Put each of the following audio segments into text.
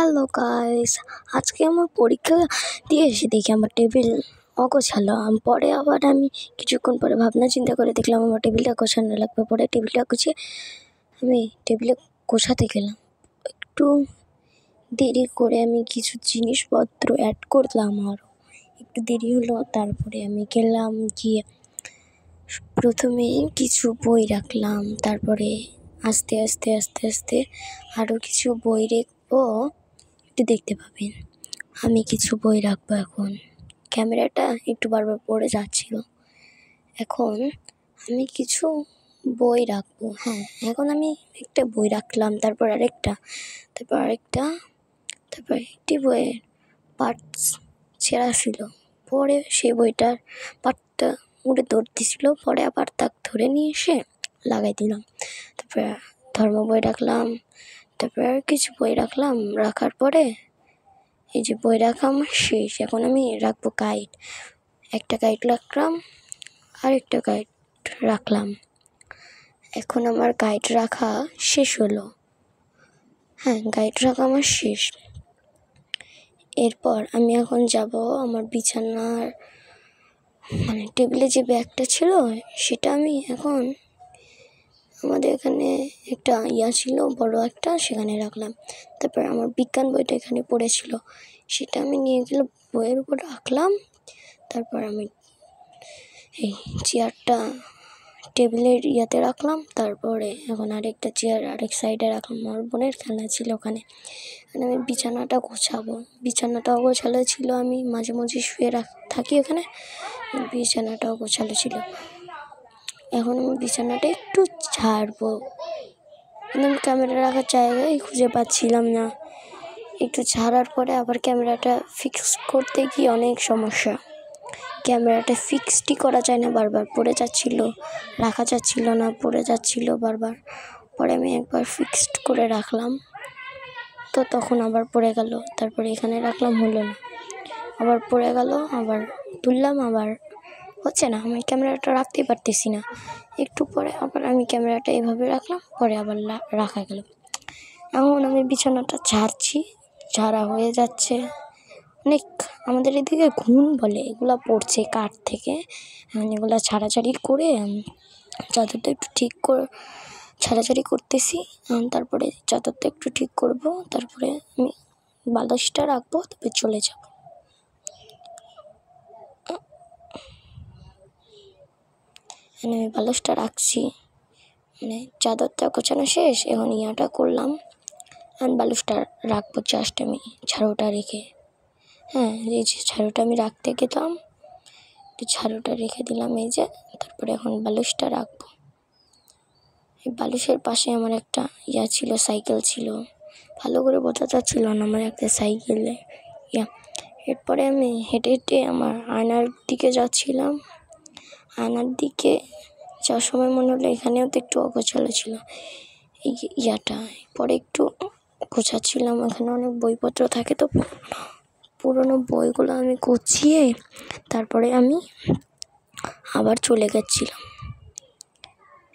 Hello guys, আজকে আমার পরীক্ষা দিয়ে এসে দেখি আমার টেবিল অগোছালো। পরে আবার আমি কিছুক্ষণ পরে ভাবনা চিন্তা করে দেখলাম আমার টেবিলটা গোছানো লাগবে। পরে টেবিলটা গুছিয়ে আমি টেবিলে গোছাতে গেলাম। একটু দেরি করে আমি কিছু জিনিসপত্র অ্যাড করলাম, আরও একটু দেরি হলো। তারপরে আমি গেলাম, গিয়ে প্রথমে কিছু বই রাখলাম, তারপরে আস্তে আস্তে আরও কিছু বই রাখবো। একটু দেখতে পাবেন আমি কিছু বই রাখবো। এখন ক্যামেরাটা একটু বারবার পড়ে যাচ্ছিল। এখন আমি কিছু বই রাখবো। এখন আমি একটা বই রাখলাম, তারপর আরেকটা, তারপর একটি বইয়ের পার্টস ছেঁড়া ছিল। পরে সেই বইটার পার্টটা উড়ে দৌড়তেছিল, পরে আবার তাকে ধরে নিয়ে এসে লাগাই দিলাম। তারপরে ধর্ম বই রাখলাম, তারপরে আর কিছু বই রাখলাম। রাখার পরে এই যে বই রাখা আমার শেষ। এখন আমি রাখবো গাইড। একটা গাইড রাখলাম, আরেকটা গাইড রাখলাম। এখন আমার গাইড রাখা শেষ হলো। গাইড রাখা আমার শেষ। এরপর আমি এখন যাব আমার বিছানার টেবিলে যে ব্যাগটা ছিল সেটা আমি এখন আমাদের এখানে একটা ছিল বড় একটা, সেখানে রাখলাম। তারপর আমার বিজ্ঞান বইটা এখানে পড়েছিল, সেটা আমি নিয়ে গেলে বইয়ের উপর রাখলাম। তারপর আমি এই চেয়ারটা টেবিলের রাখলাম। তারপরে এখন আরেকটা চেয়ার আরেক সাইডে রাখলাম। আমার বোনের খেলনা ছিল ওখানে। আমি বিছানাটা গোছাবো। বিছানাটাও গোছালো ছিল, আমি মাঝে মাঝে শুয়ে থাকি ওখানে। বিছানাটাও গোছালো ছিল। এখন আমি বিছানাটা একটু ঝাড়বো, কিন্তু আমি ক্যামেরা রাখার জায়গায় খুঁজে পাচ্ছিলাম না। একটু ঝাড়ার পরে আবার ক্যামেরাটা ফিক্স করতে গিয়ে অনেক সমস্যা। ক্যামেরাটা ফিক্সডই করা যায় না, বারবার পড়ে যাচ্ছিল, রাখা যাচ্ছিল না, পড়ে যাচ্ছিল বারবার। পরে আমি একবার ফিক্সড করে রাখলাম, তো তখন আবার পড়ে গেল। তারপরে এখানে রাখলাম, হলো না, আবার পড়ে গেল, আবার তুললাম, আবার হচ্ছে না। আমি ক্যামেরাটা রাখতেই পারতেছি না। একটু পরে আবার আমি ক্যামেরাটা এভাবে রাখলাম, পরে আবার রাখা গেল। এখন আমি বিছানাটা ঝাড়ছি, ঝাড়া হয়ে যাচ্ছে। অনেক আমাদের এদিকে ঘুণ বলে, এগুলো পড়ছে কাঠ থেকে। এগুলো ছাড়াছাড়ি করে চাদরটা একটু ঠিক করে ছাড়াছাড়ি করতেছি। তারপরে চাদরটা একটু ঠিক করব, তারপরে আমি বালিশটা রাখবো, তারপরে চলে যাব। আমি বালিশটা রাখছি, চাদরটা গোছানো শেষ। এখন ইয়াটা করলাম, আমি বালিশটা রাখবো জাস্ট আমি ঝাড়ুটা রেখে। এই যে ঝাড়ুটা আমি রাখতে গেলাম, ঝাড়ুটা রেখে দিলাম এই যে। তারপরে এখন বালিশটা রাখবো। এই বালিশের পাশে আমার একটা ছিল, সাইকেল ছিল। ভালো করে বোঝা যাচ্ছিল না আমার একটা সাইকেলে এরপরে আমি হেঁটে হেঁটে আমার আয়নার দিকে যাচ্ছিলাম। আয়নার দিকে যাওয়ার সময় মনে হলো এখানেও তো একটু অগোছালো ছিল এই পরে একটু গোছাচ্ছিলাম। এখানে অনেক বইপত্র থাকে, তো পুরোনো বইগুলো আমি গুছিয়ে তারপরে আমি আবার চলে গেছিলাম।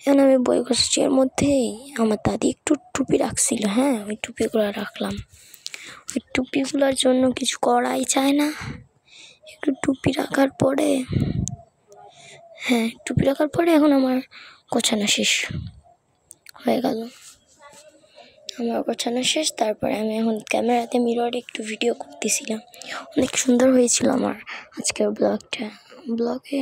এখন আমি বই গোছাচ্ছি, এর মধ্যেই আমার দাদি একটু টুপি রাখছিল। ওই টুপিগুলো রাখলাম। ওই টুপিগুলোর জন্য কিছু করাই যায় না। একটু টুপি রাখার পরে এখন আমার গোছানো শেষ হয়ে গেল। আমার গোছানো শেষ। তারপরে আমি এখন ক্যামেরাতে মিররে একটু ভিডিও করতেছিলাম। অনেক সুন্দর হয়েছিল আমার আজকের ব্লগে